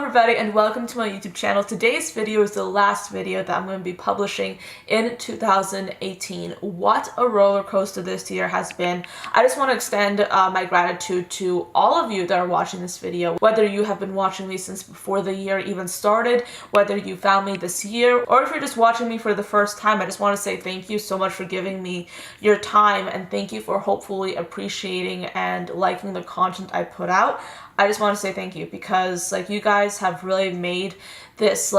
everybody and welcome to my YouTube channel. Today's video is the last video that I'm going to be publishing in 2018. What a roller coaster this year has been. I just want to extend my gratitude to all of you that are watching this video, whether you have been watching me since before the year even started, whether you found me this year, or if you're just watching me for the first time. I just want to say thank you so much for giving me your time, and thank you for hopefully appreciating and liking the content I put out. I just want to say thank you because you guys have really made this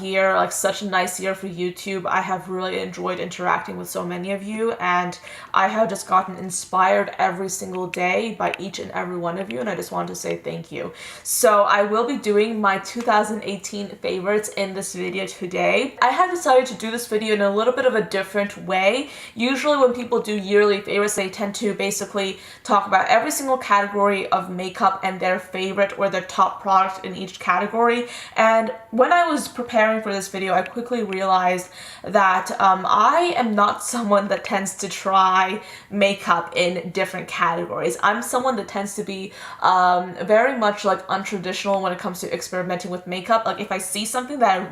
year such a nice year for YouTube. I have really enjoyed interacting with so many of you, and I have just gotten inspired every single day by each and every one of you, and I just wanted to say thank you. So I will be doing my 2018 favorites in this video today. I have decided to do this video in a little bit of a different way. Usually when people do yearly favorites, they tend to basically talk about every single category of makeup and their favorite or their top product in each category. And when I was preparing for this video, I quickly realized that I am not someone that tends to try makeup in different categories. I'm someone that tends to be very much untraditional when it comes to experimenting with makeup. If I see something that I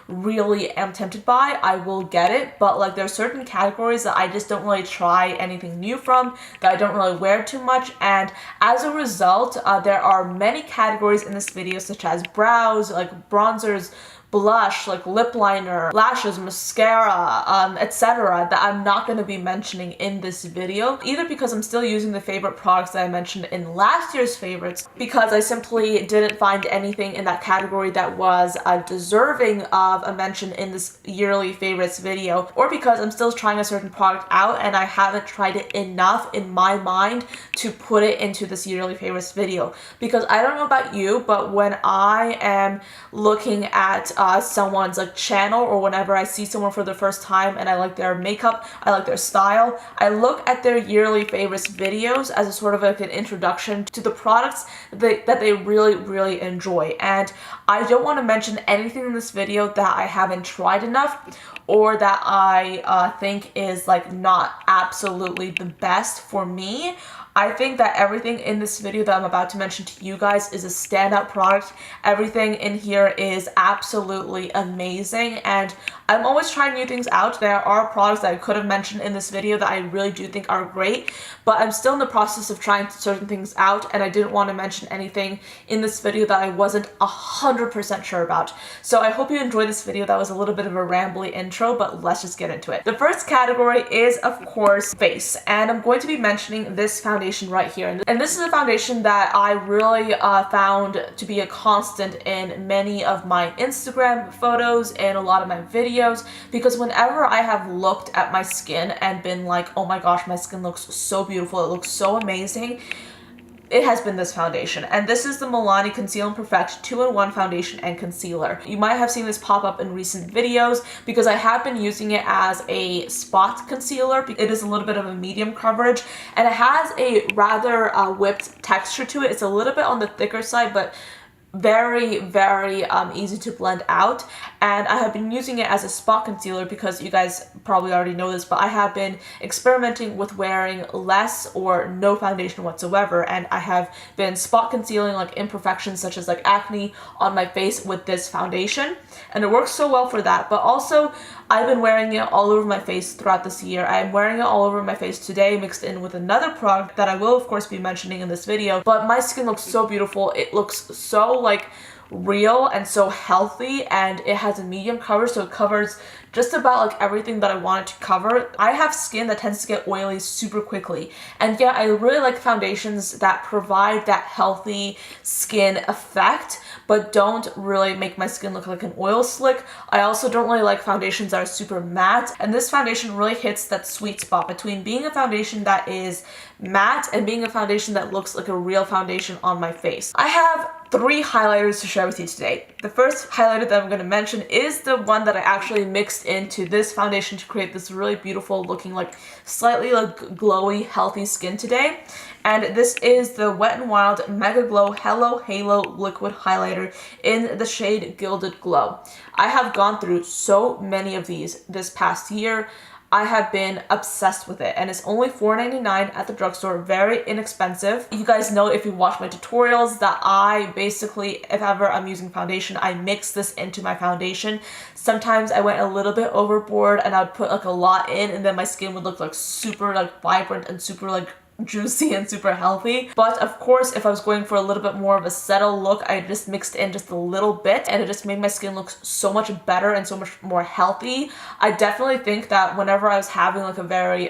really am tempted by, I will get it, but there are certain categories that I just don't really try anything new from, that I don't really wear too much, and as a result, there are many categories in this video such as brows, bronzers, blush, lip liner, lashes, mascara, etc. that I'm not going to be mentioning in this video, either because I'm still using the favorite products that I mentioned in last year's favorites, because I simply didn't find anything in that category that was deserving of a mention in this yearly favorites video, or because I'm still trying a certain product out and I haven't tried it enough in my mind to put it into this yearly favorites video. Because I don't know about you, but when I am looking at someone's channel, or whenever I see someone for the first time and I like their makeup, I like their style, I look at their yearly favorites videos as a sort of an introduction to the products that they really enjoy. And I don't want to mention anything in this video that I haven't tried enough, or that I think is not absolutely the best for me. I think that everything in this video that I'm about to mention to you guys is a standout product. Everything in here is absolutely amazing, and I'm always trying new things out. There are products that I could have mentioned in this video that I really do think are great, but I'm still in the process of trying certain things out, and I didn't want to mention anything in this video that I wasn't 100% sure about. So I hope you enjoyed this video. That was a little bit of a rambly intro, but let's just get into it. The first category is, of course, face, and I'm going to be mentioning this foundation right here. And this is a foundation that I really found to be a constant in many of my Instagram photos and a lot of my videos, because whenever I have looked at my skin and been like, oh my gosh, my skin looks so beautiful, it looks so amazing, it has been this foundation. And this is the Milani Conceal and Perfect 2-in-1 foundation and concealer. You might have seen this pop up in recent videos because I have been using it as a spot concealer. It is a little bit of a medium coverage, and it has a rather whipped texture to it. It's a little bit on the thicker side, but very easy to blend out. And I have been using it as a spot concealer because you guys probably already know this, but I have been experimenting with wearing less or no foundation whatsoever, and I have been spot concealing imperfections such as acne on my face with this foundation, and it works so well for that. But also I've been wearing it all over my face throughout this year. I'm wearing it all over my face today, mixed in with another product that I will of course be mentioning in this video. But my skin looks so beautiful. It looks so real and so healthy, and it has a medium coverage, so it covers just about everything that I want it to cover. I have skin that tends to get oily super quickly, and yeah, I really like foundations that provide that healthy skin effect but don't really make my skin look like an oil slick. I also don't really like foundations that are super matte, and this foundation really hits that sweet spot between being a foundation that is matte and being a foundation that looks like a real foundation on my face. I have 3 highlighters to share with you today. The first highlighter that I'm going to mention is the one that I actually mixed into this foundation to create this really beautiful looking slightly glowy healthy skin today. And this is the Wet n Wild Mega Glow Hello Halo Liquid Highlighter in the shade Gilded Glow. I have gone through so many of these this past year. I have been obsessed with it, and it's only $4.99 at the drugstore. Very inexpensive. You guys know, if you watch my tutorials, that I basically, if ever I'm using foundation, I mix this into my foundation. Sometimes I went a little bit overboard and I would put like a lot in, and then my skin would look like super like vibrant and super like juicy and super healthy. But of course, if I was going for a little bit more of a settled look, I just mixed in just a little bit, and it just made my skin look so much better and so much more healthy. I definitely think that whenever I was having like a very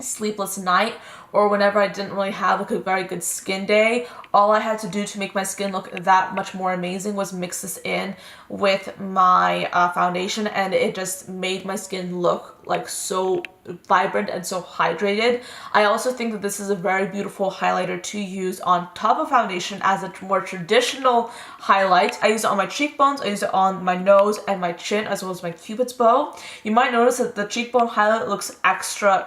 sleepless night, or whenever I didn't really have like a very good skin day, all I had to do to make my skin look that much more amazing was mix this in with my foundation, and it just made my skin look like so vibrant and so hydrated. I also think that this is a very beautiful highlighter to use on top of foundation as a more traditional highlight. I use it on my cheekbones, I use it on my nose and my chin, as well as my cupid's bow. You might notice that the cheekbone highlight looks extra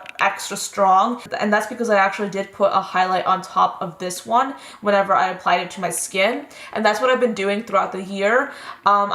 strong, and that's because I actually did put a highlight on top of this one whenever I applied it to my skin, and that's what I've been doing throughout the year.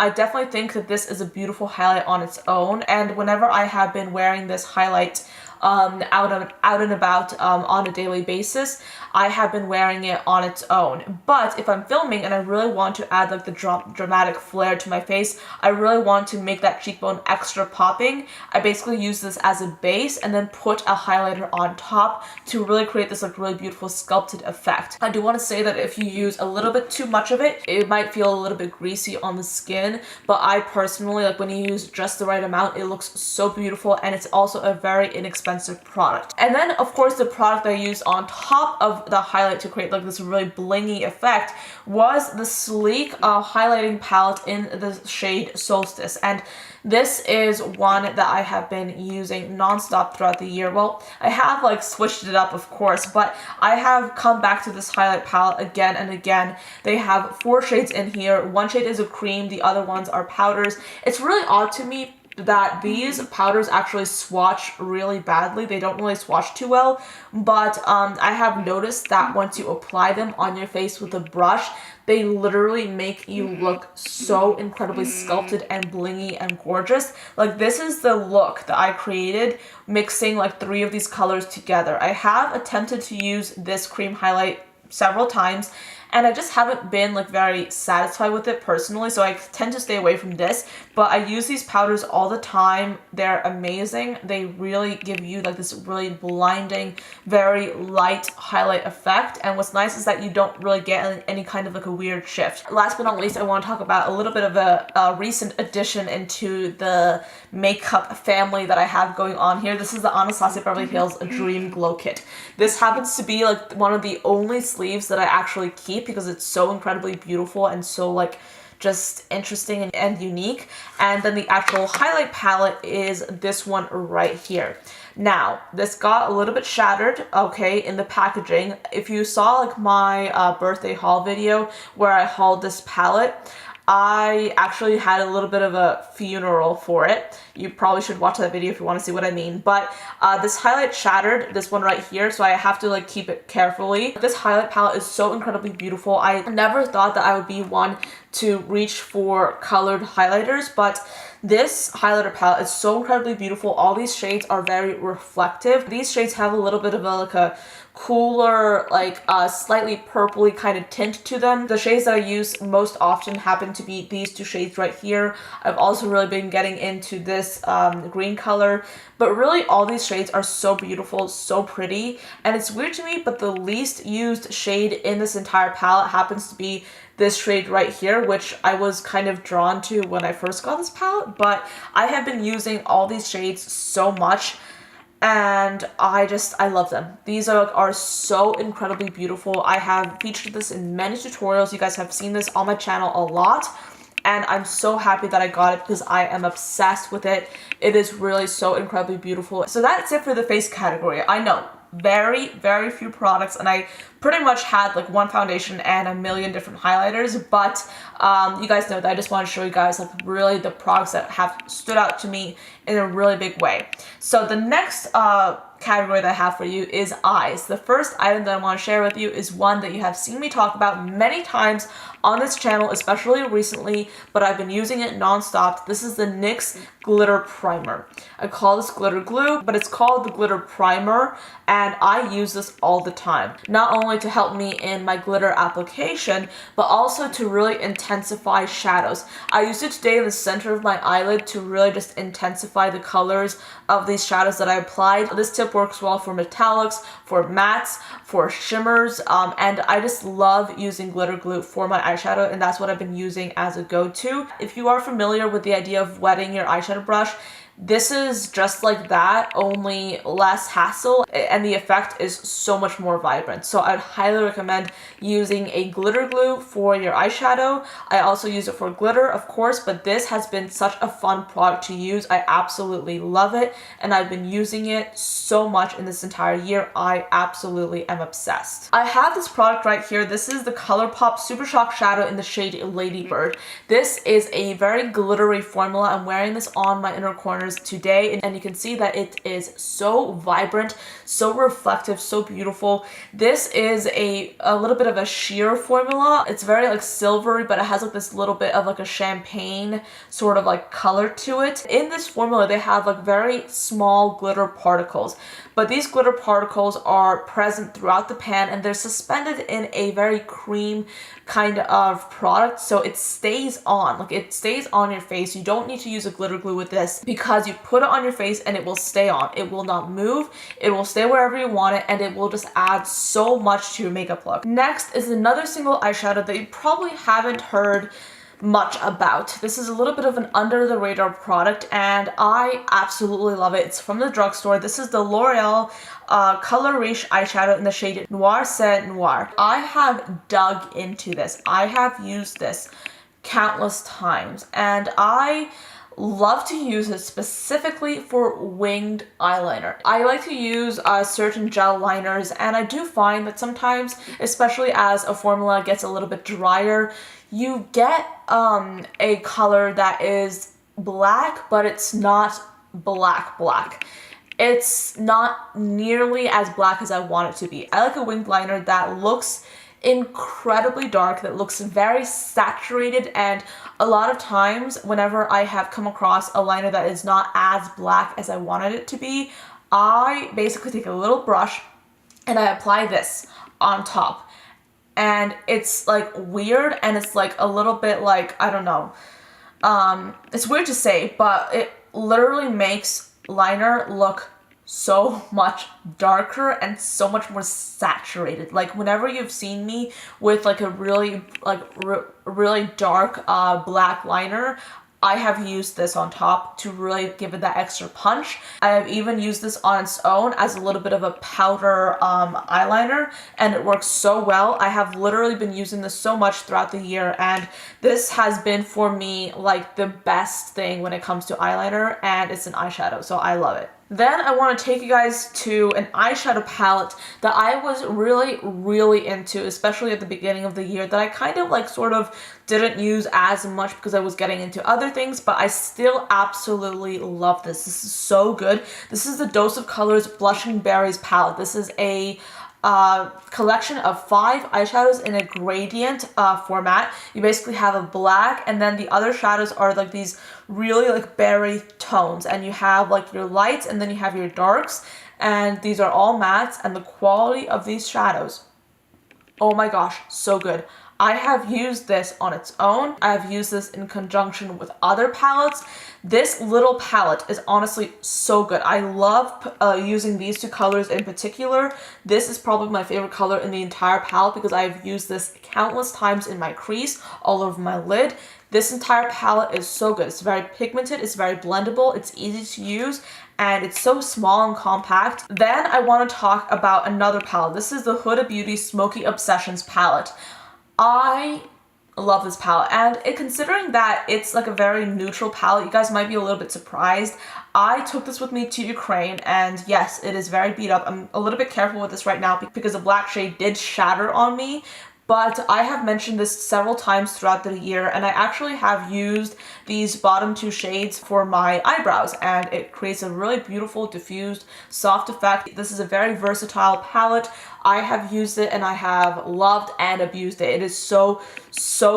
I definitely think that this is a beautiful highlight on its own, and whenever I have been wearing this highlight out and about on a daily basis, I have been wearing it on its own. But if I'm filming and I really want to add like the dramatic flair to my face, I really want to make that cheekbone extra popping, I basically use this as a base and then put a highlighter on top to really create this like really beautiful sculpted effect. I do want to say that if you use a little bit too much of it, it might feel a little bit greasy on the skin, but I personally, like when you use just the right amount, it looks so beautiful, and it's also a very inexpensive product. And then of course the product I used on top of the highlight to create like this really blingy effect was the sleek highlighting palette in the shade Solstice, and this is one that I have been using nonstop throughout the year. Well, I have like switched it up, of course, but I have come back to this highlight palette again and again. They have 4 shades in here. One shade is a cream, the other ones are powders. It's really odd to me that these powders actually swatch really badly. They don't really swatch too well, but I have noticed that once you apply them on your face with a brush, they literally make you look so incredibly sculpted and blingy and gorgeous. Like, this is the look that I created mixing like 3 of these colors together. I have attempted to use this cream highlight several times, and I just haven't been like very satisfied with it personally, so I tend to stay away from this. But I use these powders all the time. They're amazing. They really give you like this really blinding, very light highlight effect, and what's nice is that you don't really get any kind of like a weird shift. Last but not least, I want to talk about a little bit of a recent addition into the makeup family that I have going on here. This is the Anastasia Beverly Hills Dream Glow Kit. This happens to be like one of the only sleeves that I actually keep because it's so incredibly beautiful and so like just interesting and unique. And then the actual highlight palette is this one right here. Now, this got a little bit shattered, okay, in the packaging. If you saw like my birthday haul video where I hauled this palette, I actually had a little bit of a funeral for it. You probably should watch that video if you want to see what I mean. But this highlight shattered, this one right here, so I have to like keep it carefully. This highlight palette is so incredibly beautiful. I never thought that I would be one to reach for colored highlighters, but this highlighter palette is so incredibly beautiful. All these shades are very reflective. These shades have a little bit of a like a cooler, like slightly purpley kind of tint to them. The shades that I use most often happen to be these 2 shades right here. I've also really been getting into this green color, but really all these shades are so beautiful, so pretty. And it's weird to me, but the least used shade in this entire palette happens to be this shade right here, which I was kind of drawn to when I first got this palette, but I have been using all these shades so much, and I love them. These are so incredibly beautiful. I have featured this in many tutorials. You guys have seen this on my channel a lot, and I'm so happy that I got it because I am obsessed with it. It is really so incredibly beautiful. So that's it for the face category. I know, very few products, and I pretty much had like one foundation and a million different highlighters, but you guys know that I just want to show you guys like really the products that have stood out to me in a really big way. So the next category that I have for you is eyes. The first item that I want to share with you is one that you have seen me talk about many times on this channel, especially recently, but I've been using it nonstop. This is the NYX Glitter Primer. I call this Glitter Glue, but it's called the Glitter Primer, and I use this all the time. Not only to help me in my glitter application, but also to really intensify shadows. I used it today in the center of my eyelid to really just intensify the colors of these shadows that I applied. This tip works well for metallics, for mattes, for shimmers, and I just love using glitter glue for my eyeshadow, and that's what I've been using as a go-to. If you are familiar with the idea of wetting your eyeshadow brush, this is just like that, only less hassle, and the effect is so much more vibrant. So I'd highly recommend using a glitter glue for your eyeshadow. I also use it for glitter, of course, but this has been such a fun product to use. I absolutely love it, and I've been using it so much in this entire year. I absolutely am obsessed. I have this product right here. This is the Colourpop Supershock shadow in the shade Ladybird. This is a very glittery formula. I'm wearing this on my inner corner today, and you can see that it is so vibrant, so reflective, so beautiful. This is a little bit of a sheer formula. It's very like silvery, but it has like this little bit of like a champagne sort of like color to it. In this formula, they have like very small glitter particles, but these glitter particles are present throughout the pan, and they're suspended in a very cream kind of product, so it stays on. Like, it stays on your face. You don't need to use a glitter glue with this because you put it on your face and it will stay on. It will not move. It will stay wherever you want it, and it will just add so much to your makeup look. Next is another single eyeshadow that you probably haven't heard much about. This is a little bit of an under the radar product, and I absolutely love it. It's from the drugstore. This is the L'Oreal Color Riche eyeshadow in the shade Noir Said Noir. I have dug into this. I have used this countless times, and I love to use it specifically for winged eyeliner. I like to use certain gel liners, and I do find that sometimes, especially as a formula gets a little bit drier, you get a color that is black, but it's not black. It's not nearly as black as I want it to be. I like a winged liner that looks incredibly dark, that looks very saturated, and a lot of times whenever I have come across a liner that is not as black as I wanted it to be, I basically take a little brush and I apply this on top. And it's like weird, and it's like a little bit like, I don't know, it's weird to say, but it literally makes liner look so much darker and so much more saturated. Like, whenever you've seen me with like a really really dark black liner, I have used this on top to really give it that extra punch. I have even used this on its own as a little bit of a powder eyeliner, and it works so well. I have literally been using this so much throughout the year, and this has been for me like the best thing when it comes to eyeliner, and it's an eyeshadow, so I love it. Then I want to take you guys to an eyeshadow palette that I was really into, especially at the beginning of the year, that I kind of like sort of didn't use as much because I was getting into other things, but I still absolutely love this. This is so good. This is the Dose of Colors Blushing Berries palette. This is a collection of 5 eyeshadows in a gradient format. You basically have a black, and then the other shadows are like these really like berry tones, and you have like your lights and then you have your darks, and these are all mattes, and the quality of these shadows, oh my gosh, so good. I have used this on its own. I have used this in conjunction with other palettes. This little palette is honestly so good. I love using these 2 colors in particular. This is probably my favorite color in the entire palette because I've used this countless times in my crease, all over my lid. This entire palette is so good. It's very pigmented, it's very blendable, it's easy to use, and it's so small and compact. Then I want to talk about another palette. This is the Huda Beauty Smokey Obsessions palette. I love this palette, and considering that it's like a very neutral palette, you guys might be a little bit surprised. I took this with me to Ukraine, and yes, it is very beat up. I'm a little bit careful with this right now because the black shade did shatter on me, but I have mentioned this several times throughout the year, and I actually have used these bottom two shades for my eyebrows, and it creates a really beautiful diffused soft effect. This is a very versatile palette. I have used it and I have loved and abused it. It is so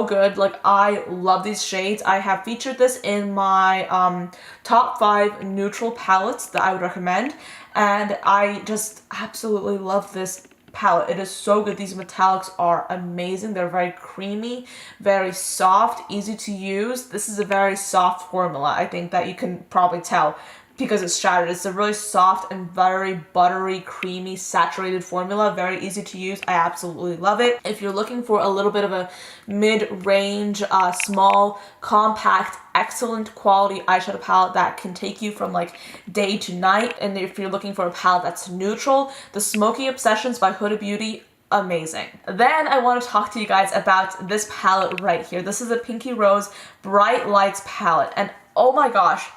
good. Like, I love these shades. I have featured this in my top 5 neutral palettes that I would recommend, and I just absolutely love this palette. It is so good. These metallics are amazing. They're very creamy, very soft, easy to use. This is a very soft formula. I think that you can probably tell because it's shattered. It's a really soft and very buttery, creamy, saturated formula. Very easy to use. I absolutely love it. If you're looking for a little bit of a mid-range, small, compact, excellent quality eyeshadow palette that can take you from like day to night, and if you're looking for a palette that's neutral, the Smokey Obsessions by Huda Beauty, amazing. Then I want to talk to you guys about this palette right here. This is a Pinky Rose Bright Lights palette, and oh my gosh,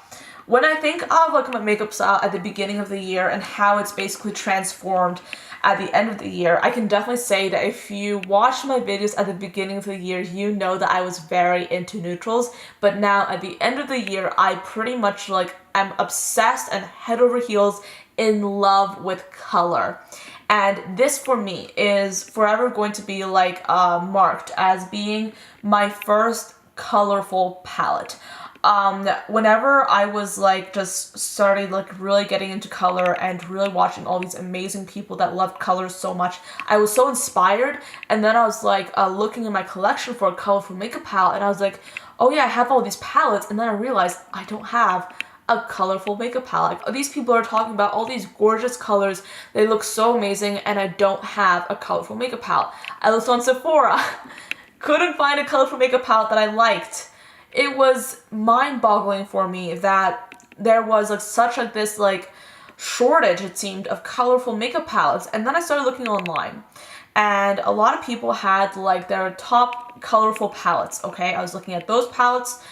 when I think of like my makeup style at the beginning of the year and how it's basically transformed at the end of the year, I can definitely say that if you watched my videos at the beginning of the year, you know that I was very into neutrals, but now at the end of the year, I pretty much like am obsessed and head over heels in love with color. And this for me is forever going to be like marked as being my first colorful palette. Whenever I was like just started like really getting into color and really watching all these amazing people that loved colors so much, I was so inspired, and then I was like looking in my collection for a colorful makeup palette, and I was like, oh yeah, I have all these palettes, and then I realized I don't have a colorful makeup palette. These people are talking about all these gorgeous colors, they look so amazing, and I don't have a colorful makeup palette. I looked on Sephora, couldn't find a colorful makeup palette that I liked. It was mind-boggling for me that there was like such like this like shortage, it seemed, of colorful makeup palettes. And then I started looking online, and a lot of people had like their top colorful palettes. Okay, I was looking at those palettes,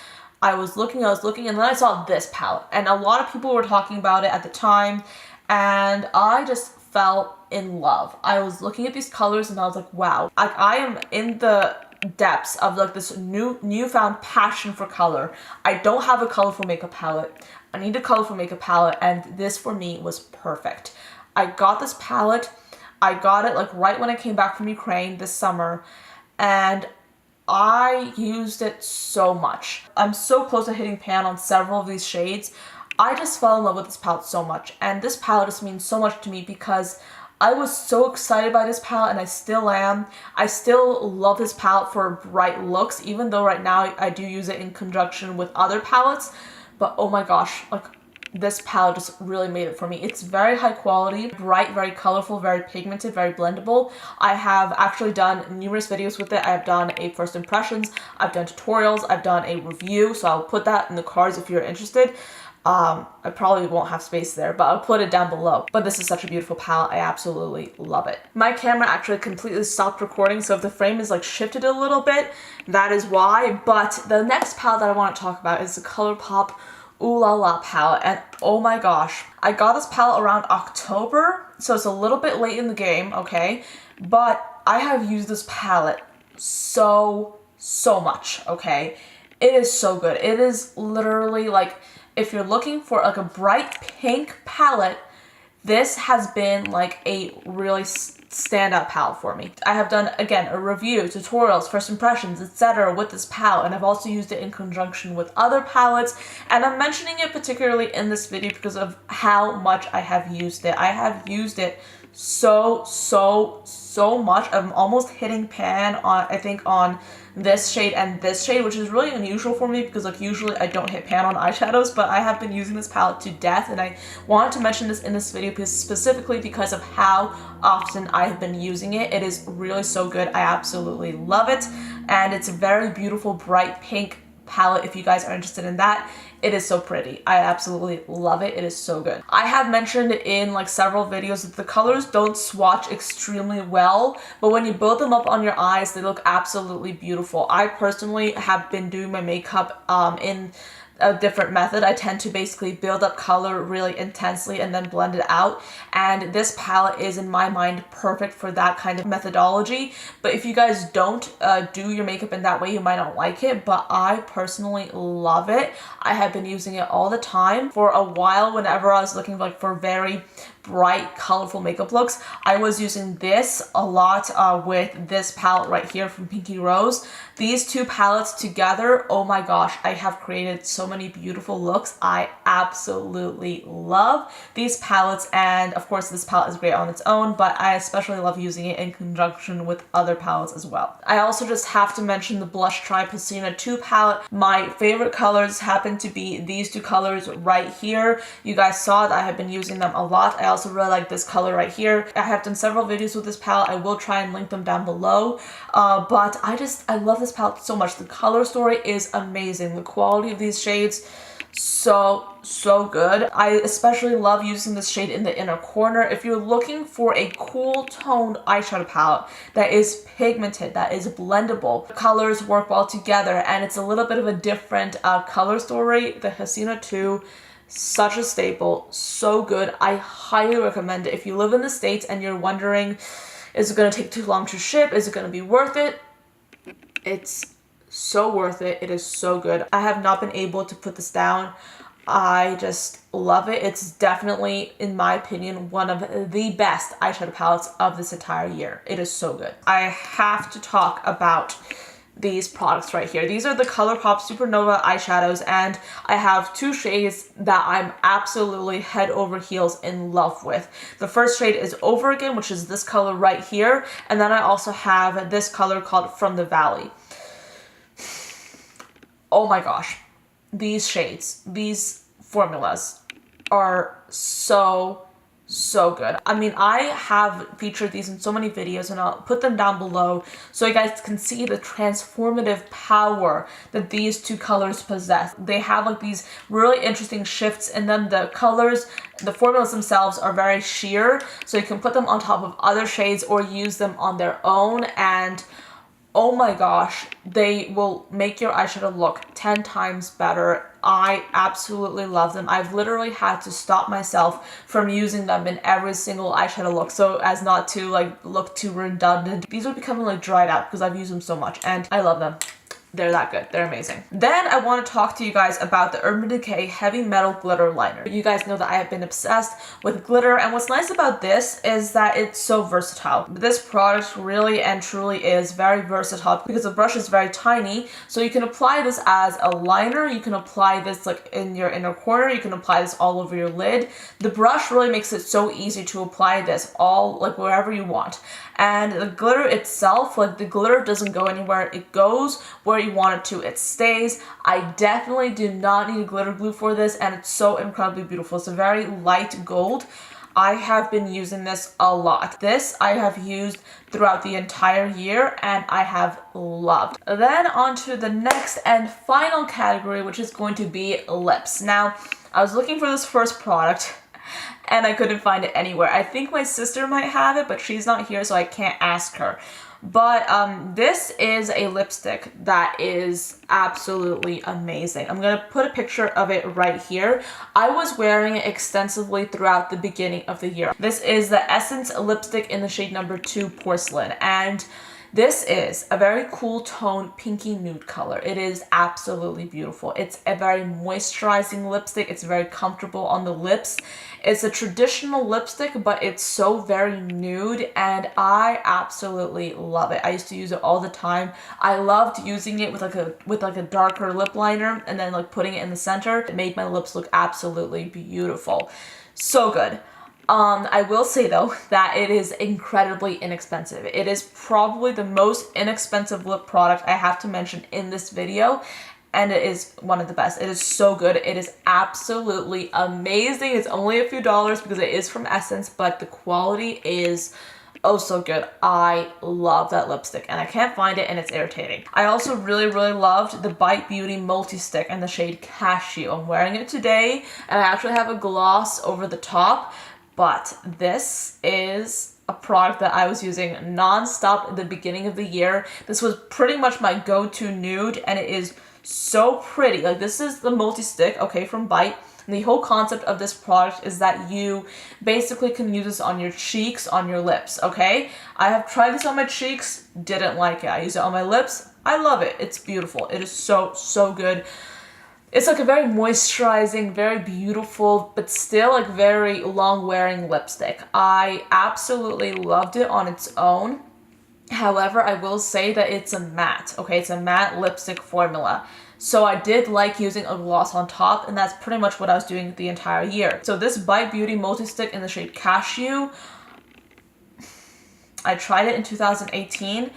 I was looking, and then I saw this palette, and a lot of people were talking about it at the time, and I just fell in love. I was looking at these colors and I was like, wow, I am in the depths of like this newfound passion for color. I don't have a colorful makeup palette. I need a colorful makeup palette, and this for me was perfect. I got this palette. I got it like right when I came back from Ukraine this summer, and I used it so much. I'm so close to hitting pan on several of these shades. I just fell in love with this palette so much, and this palette just means so much to me because I was so excited by this palette, and I still am. I still love this palette for bright looks, even though right now I do use it in conjunction with other palettes. But oh my gosh, like this palette just really made it for me. It's very high quality, bright, very colorful, very pigmented, very blendable. I have actually done numerous videos with it. I have done a first impressions, I've done tutorials, I've done a review, so I'll put that in the cards if you're interested. I probably won't have space there, but I'll put it down below. But this is such a beautiful palette. I absolutely love it. My camera actually completely stopped recording, so if the frame is like shifted a little bit, that is why. But the next palette that I want to talk about is the Colourpop Ooh La La palette, and oh my gosh, I got this palette around October, so it's a little bit late in the game, okay? But I have used this palette so much, okay? It is so good. It is literally like, if you're looking for like a bright pink palette, this has been like a really standout palette for me. I have done, again, a review, tutorials, first impressions, etc. with this palette, and I've also used it in conjunction with other palettes, and I'm mentioning it particularly in this video because of how much I have used it. I have used it so much. I'm almost hitting pan on, I think, on this shade and this shade, which is really unusual for me because like usually I don't hit pan on eyeshadows, but I have been using this palette to death, and I wanted to mention this in this video because specifically because of how often I have been using it. It is really so good. I absolutely love it, and it's a very beautiful bright pink palette if you guys are interested in that. It is so pretty. I absolutely love it. It is so good. I have mentioned in like several videos that the colors don't swatch extremely well, but when you build them up on your eyes, they look absolutely beautiful. I personally have been doing my makeup in a different method. I tend to basically build up color really intensely and then blend it out. And this palette is, in my mind, perfect for that kind of methodology. But if you guys don't do your makeup in that way, you might not like it. But I personally love it. I have been using it all the time. For a while, whenever I was looking like for very bright, colorful makeup looks, I was using this a lot with this palette right here from Pinky Rose. These two palettes together, oh my gosh, I have created so many beautiful looks. I absolutely love these palettes, and of course this palette is great on its own, but I especially love using it in conjunction with other palettes as well. I also just have to mention the Blush Tribe Pastina 2 palette. My favorite colors happen to be these two colors right here. You guys saw that I have been using them a lot. I also really like this color right here. I have done several videos with this palette. I will try and link them down below. But I love this palette so much. The color story is amazing. The quality of these shades, so good. I especially love using this shade in the inner corner. If you're looking for a cool toned eyeshadow palette that is pigmented, that is blendable, the colors work well together, and it's a little bit of a different color story, the Hasina 2, such a staple, so good. I highly recommend it. If you live in the States and you're wondering, is it going to take too long to ship? Is it going to be worth it? It's so worth it. It is so good. I have not been able to put this down. I just love it. It's definitely, in my opinion, one of the best eyeshadow palettes of this entire year. It is so good. I have to talk about these products right here. These are the Colourpop Supernova eyeshadows, and I have two shades that I'm absolutely head over heels in love with. The first shade is Over Again, which is this color right here, and then I also have this color called From the Valley. Oh my gosh, these shades, these formulas are so good. I mean, I have featured these in so many videos, and I'll put them down below so you guys can see the transformative power that these two colors possess. They have like these really interesting shifts in them. The colors, the formulas themselves are very sheer, so you can put them on top of other shades or use them on their own, and oh my gosh, they will make your eyeshadow look 10 times better. I absolutely love them. I've literally had to stop myself from using them in every single eyeshadow look so as not to like look too redundant. These are becoming like dried out because I've used them so much, and I love them. They're that good. They're amazing. Then I want to talk to you guys about the Urban Decay Heavy Metal Glitter Liner. You guys know that I have been obsessed with glitter, and what's nice about this is that it's so versatile. This product really and truly is very versatile because the brush is very tiny, so you can apply this as a liner, you can apply this like in your inner corner, you can apply this all over your lid. The brush really makes it so easy to apply this all like wherever you want. And the glitter itself, like the glitter doesn't go anywhere. It goes where you want it to. It stays. I definitely do not need a glitter glue for this, and it's so incredibly beautiful. It's a very light gold. I have been using this a lot. This I have used throughout the entire year, and I have loved. Then on to the next and final category, which is going to be lips. Now, I was looking for this first product, and I couldn't find it anywhere. I think my sister might have it, but she's not here, so I can't ask her. But this is a lipstick that is absolutely amazing. I'm going to put a picture of it right here. I was wearing it extensively throughout the beginning of the year. This is the Essence lipstick in the shade number 2 Porcelain, and this is a very cool toned pinky nude color. It is absolutely beautiful. It's a very moisturizing lipstick. It's very comfortable on the lips. It's a traditional lipstick, but it's so very nude, and I absolutely love it. I used to use it all the time. I loved using it with like a darker lip liner and then like putting it in the center. It made my lips look absolutely beautiful. So good. I will say though that it is incredibly inexpensive. It is probably the most inexpensive lip product I have to mention in this video, and it is one of the best. It is so good. It is absolutely amazing. It's only a few dollars because it is from Essence, but the quality is oh so good. I love that lipstick, and I can't find it, and it's irritating. I also really loved the Bite Beauty Multi-Stick in the shade Cashew. I'm wearing it today, and I actually have a gloss over the top. But this is a product that I was using non-stop at the beginning of the year. This was pretty much my go-to nude, and it is so pretty. Like, this is the multi-stick, okay, from Bite. And the whole concept of this product is that you basically can use this on your cheeks, on your lips, okay? I have tried this on my cheeks, didn't like it. I use it on my lips, I love it. It's beautiful. It is so, so good. It's like a very moisturizing, very beautiful, but still like very long-wearing lipstick. I absolutely loved it on its own. However, I will say that it's a matte, okay? It's a matte lipstick formula. So I did like using a gloss on top, and that's pretty much what I was doing the entire year. So this Bite Beauty Multi-Stick in the shade Cashew, I tried it in 2018.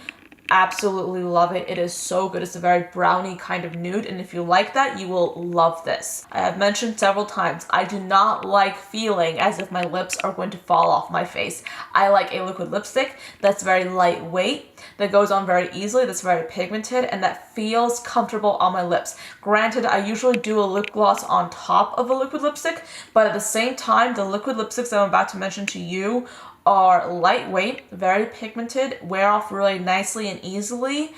Absolutely love it. It is so good. It's a very brownie kind of nude, and if you like that, you will love this. I have mentioned several times, I do not like feeling as if my lips are going to fall off my face. I like a liquid lipstick that's very lightweight, that goes on very easily, that's very pigmented, and that feels comfortable on my lips. Granted, I usually do a lip gloss on top of a liquid lipstick, but at the same time, the liquid lipsticks that I'm about to mention to you are lightweight, very pigmented, wear off really nicely and easily,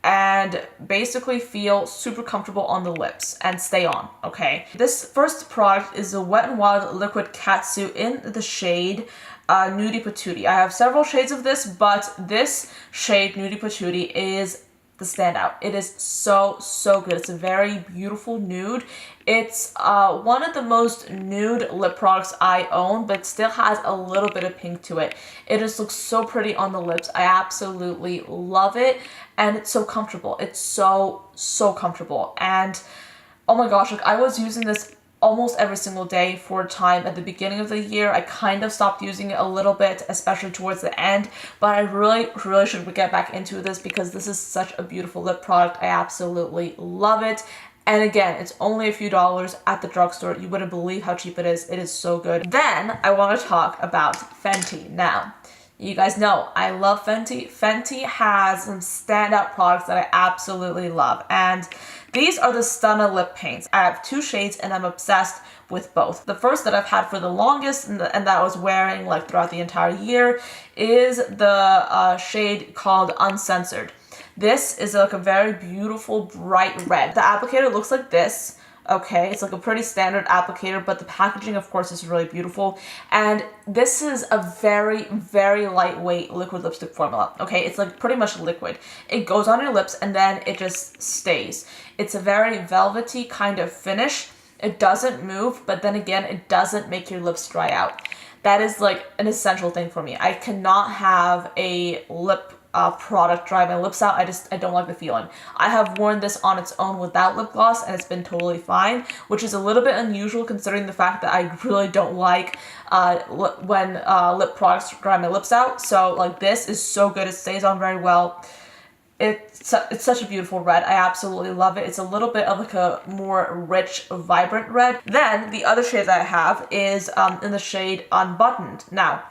and basically feel super comfortable on the lips and stay on, okay? This first product is the Wet n Wild Liquid Catsuit in the shade Nudie Patootie. I have several shades of this, but this shade, Nudie Patootie, is the standout. It is so, so good. It's a very beautiful nude. It's one of the most nude lip products I own, but still has a little bit of pink to it. It just looks so pretty on the lips. I absolutely love it, and it's so comfortable. It's so, so comfortable. And oh my gosh, like, I was using this almost every single day for a time at the beginning of the year. I kind of stopped using it a little bit, especially towards the end, but I really should get back into this because this is such a beautiful lip product. I absolutely love it. And again, it's only a few dollars at the drugstore. You wouldn't believe how cheap it is. It is so good. Then I want to talk about Fenty. Now, you guys know I love Fenty. Fenty has some standout products that I absolutely love, and these are the Stunna lip paints. I have two shades and I'm obsessed with both. The first that I've had for the longest and that I was wearing like throughout the entire year is the shade called Uncensored. This is like a very beautiful bright red. The applicator looks like this. Okay, it's like a pretty standard applicator, but the packaging, of course, is really beautiful. And this is a very, very lightweight liquid lipstick formula. Okay, it's like pretty much liquid. It goes on your lips and then it just stays. It's a very velvety kind of finish. It doesn't move, but then again, it doesn't make your lips dry out. That is like an essential thing for me. I cannot have a lip product dry my lips out. I don't like the feeling. I have worn this on its own without lip gloss and it's been totally fine, which is a little bit unusual considering the fact that I really don't like when lip products dry my lips out. So like, this is so good. It stays on very well. It's such a beautiful red. I absolutely love it. It's a little bit of like a more rich, vibrant red. Then the other shade that I have is in the shade Unbuttoned. Now,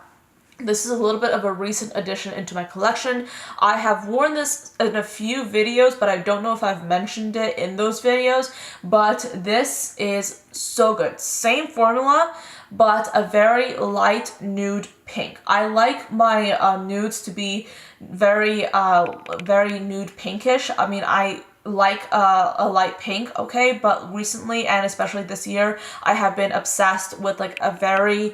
this is a little bit of a recent addition into my collection. I have worn this in a few videos, but I don't know if I've mentioned it in those videos, but this is so good. Same formula, but a very light nude pink. I like my nudes to be very nude pinkish. I mean, I like a light pink, okay, but recently and especially this year I have been obsessed with like a very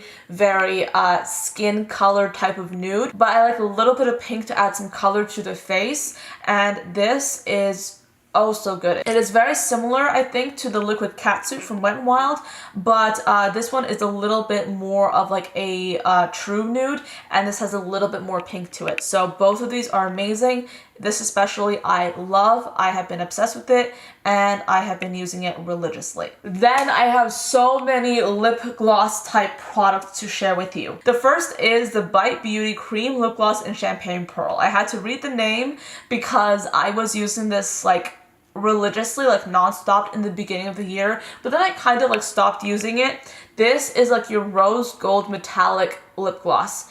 skin color type of nude, but I like a little bit of pink to add some color to the face, and this is oh so good. It is very similar, I think, to the Liquid Catsuit from Wet n Wild, but this one is a little bit more of like a true nude, and this has a little bit more pink to it. So both of these are amazing. This especially I love. I have been obsessed with it, and I have been using it religiously. Then I have so many lip gloss type products to share with you. The first is the Bite Beauty Cream Lip Gloss in Champagne Pearl. I had to read the name because I was using this like religiously, like non-stop in the beginning of the year, but then I kind of like stopped using it. This is like your rose gold metallic lip gloss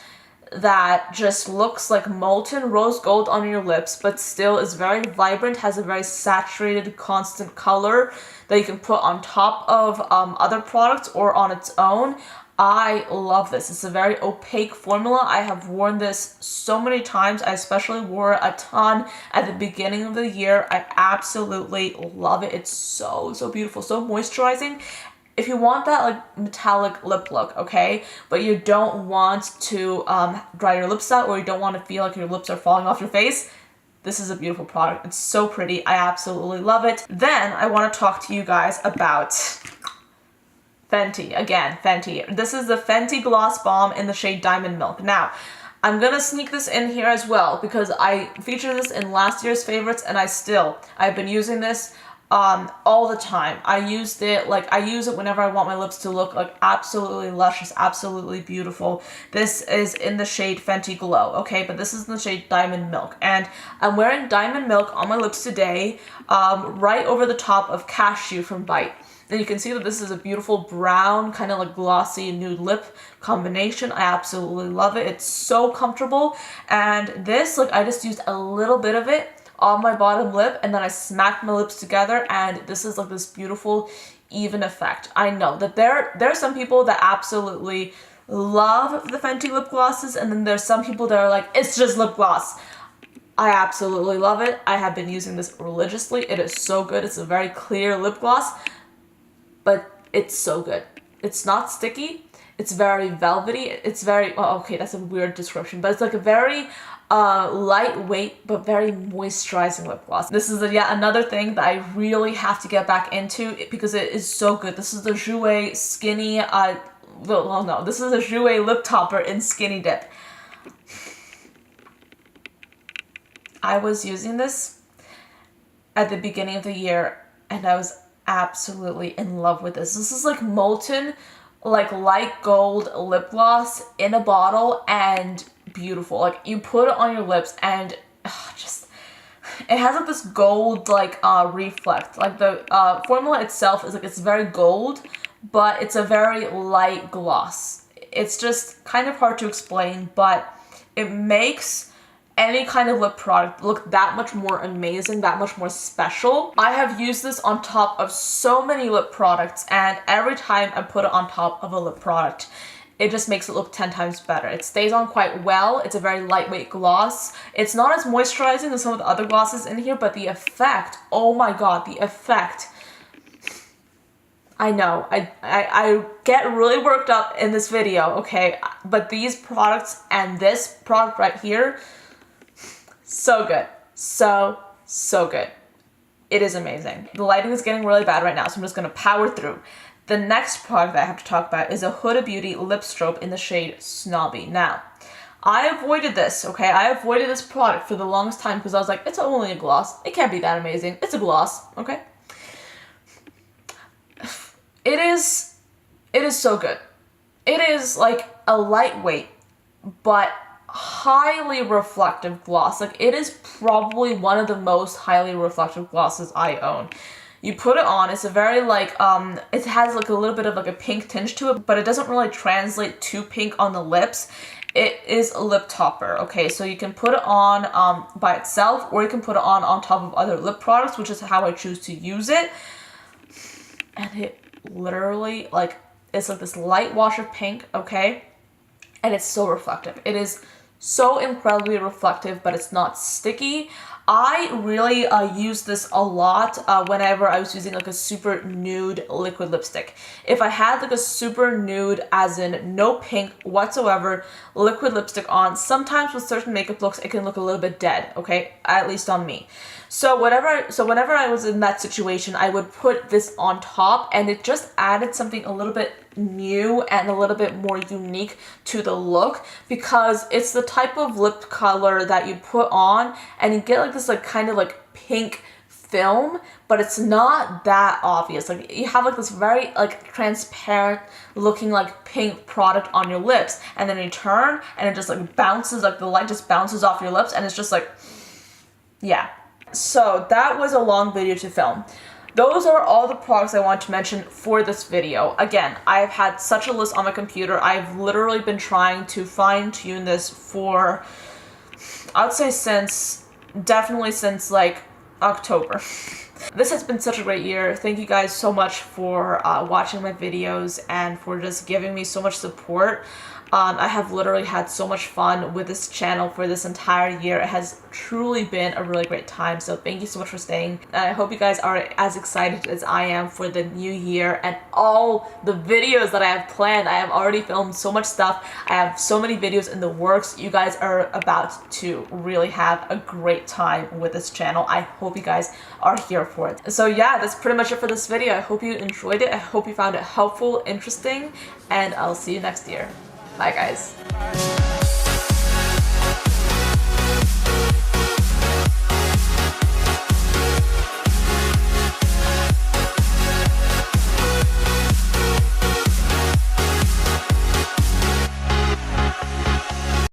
that just looks like molten rose gold on your lips, but still is very vibrant, has a very saturated, constant color that you can put on top of other products or on its own. I love this. It's a very opaque formula. I have worn this so many times. I especially wore it a ton at the beginning of the year. I absolutely love it. It's so, so beautiful, so moisturizing. If you want that like metallic lip look, okay, but you don't want to dry your lips out, or you don't want to feel like your lips are falling off your face, this is a beautiful product. It's so pretty. I absolutely love it. Then I want to talk to you guys about Fenty. Again, Fenty. This is the Fenty Gloss Bomb in the shade Diamond Milk. Now, I'm gonna sneak this in here as well because I featured this in last year's favorites, and I've been using this all the time. I use it whenever I want my lips to look like absolutely luscious, absolutely beautiful. This is in the shade Fenty Glow, okay, but this is in the shade Diamond Milk, and I'm wearing Diamond Milk on my lips today, right over the top of Cashew from Bite. And you can see that this is a beautiful brown, kind of like glossy nude lip combination. I absolutely love it. It's so comfortable, and this, like, I just used a little bit of it on my bottom lip, and then I smacked my lips together, and this is like this beautiful even effect. I know that there are some people that absolutely love the Fenty lip glosses, and then there's some people that are like, it's just lip gloss. I absolutely love it. I have been using this religiously. It is so good. It's a very clear lip gloss, but it's so good. It's not sticky. It's very velvety. It's very, oh, okay, that's a weird description, but it's like a very lightweight but very moisturizing lip gloss. This is yet another thing that I really have to get back into because it is so good. This is the Jouer Skinny, this is a Jouer lip topper in Skinny Dip. I was using this at the beginning of the year, and I was absolutely in love with this. This is like molten, like light gold lip gloss in a bottle, and beautiful. Like, you put it on your lips, and it has like this gold like reflect. Like the formula itself is like, it's very gold, but it's a very light gloss. It's just kind of hard to explain, but it makes any kind of lip product look that much more amazing, that much more special. I have used this on top of so many lip products, and every time I put it on top of a lip product, it just makes it look 10 times better. It stays on quite well. It's a very lightweight gloss. It's not as moisturizing as some of the other glosses in here, but the effect, oh my god, the effect. I know, I get really worked up in this video, okay, but these products and this product right here, so good. So good. It is amazing. The lighting is getting really bad right now, so I'm just going to power through. The next product that I have to talk about is a Huda Beauty lip strobe in the shade Snobby. Now, I avoided this, okay? I avoided this product for the longest time because I was like, it's only a gloss. It can't be that amazing. It's a gloss, okay? It is so good. It is like a lightweight, but highly reflective gloss. Like, it is probably one of the most highly reflective glosses I own. You put it on, it's a very like, it has like a little bit of like a pink tinge to it, but it doesn't really translate to pink on the lips. It is a lip topper, okay? So you can put it on by itself, or you can put it on top of other lip products, which is how I choose to use it. And it literally, like, it's like this light wash of pink, okay? And it's so reflective. It is so incredibly reflective, but it's not sticky. I really used this a lot whenever I was using like a super nude liquid lipstick. If I had like a super nude, as in no pink whatsoever, liquid lipstick on, sometimes with certain makeup looks it can look a little bit dead, okay? At least on me. So whenever I was in that situation, I would put this on top, and it just added something a little bit new and a little bit more unique to the look, because it's the type of lip color that you put on and you get like this like kind of like pink film, but it's not that obvious. Like, you have like this very like transparent looking like pink product on your lips, and then you turn and it just like bounces, like the light just bounces off your lips, and it's just like, yeah. So that was a long video to film. Those are all the products I want to mention for this video. Again, I've had such a list on my computer. I've literally been trying to fine tune this for, I would say definitely since like October. This has been such a great year. Thank you guys so much for watching my videos and for just giving me so much support. I have literally had so much fun with this channel for this entire year. It has truly been a really great time, so thank you so much for staying. And I hope you guys are as excited as I am for the new year and all the videos that I have planned. I have already filmed so much stuff. I have so many videos in the works. You guys are about to really have a great time with this channel. I hope you guys are here for it. So yeah, that's pretty much it for this video. I hope you enjoyed it. I hope you found it helpful, interesting, and I'll see you next year. Bye guys.